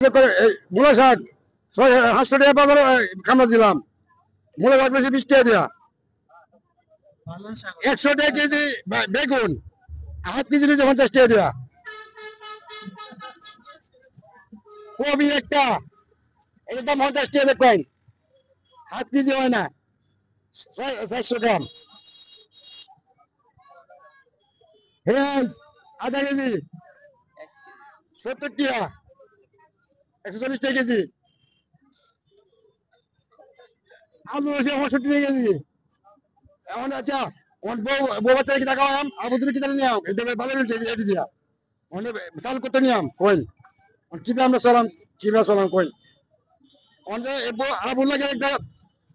মূলা শাক 800 টাকা বাজারে কামড়া দিলাম। মূলা শাক বেশি 20 টাকা দিয়া। 100 টাকা কেজি বেগুন, হাফ কেজি নিচে 50 টাকা দিয়া। কবি একটা, এটার দাম 50 টাকা দেখবেন, হাফ কেজি হয় না, 400 গ্রাম। পেঁয়াজ আধা কেজি 70 টাকা, 140 টাকা কেজি। আলু হচ্ছে 65 টাকা কেজি। এখন আচ্ছা, বউ বাচ্চা কি টাকা আম আবু তুমি কি জানি নিয়াম এটা ভালো বলছে এটি দিয়া মানে চাল করতে নিয়াম কই কিভাবে আমরা চলাম, কিভাবে চলাম কই অনেক আবু লাগে একটা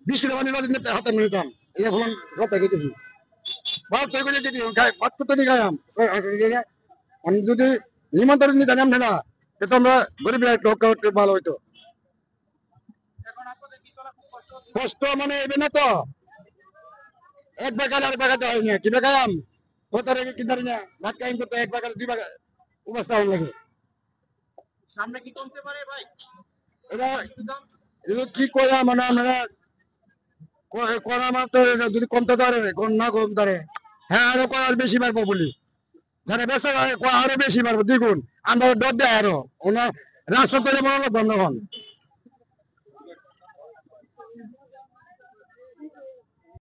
20 টাকা নিয়ে হাতে নিতাম এই ফলন সব দেখেছি ভাত তৈরি করে যেটি খাই ভাত তো তৈরি খাইলাম আমি যদি নিমন্ত্রণ নিতে জানাম না তো আমরা গরিব লোক ভালো হইতো। কষ্ট মানে এবে না তো এক বাগান আর বাগাতে হয় না কিনে খাইলাম কত রেখে কিনতে না ভাত খাইম করতে এক বাগান 2 বাগান অবস্থা লাগে। সামনে কি কমতে পারে ভাই? এটা এটা কি করা মানে আমরা করা মাত্র যদি কমতে পারে কোন না কমতে পারে হ্যাঁ আরো করার বেশি পারবো বলি যারা বেচা আরো বেশি পারবো দ্বিগুণ আমরা ডর দেয় আরো ওনার রাস্তা করে মনে বন্ধ হন।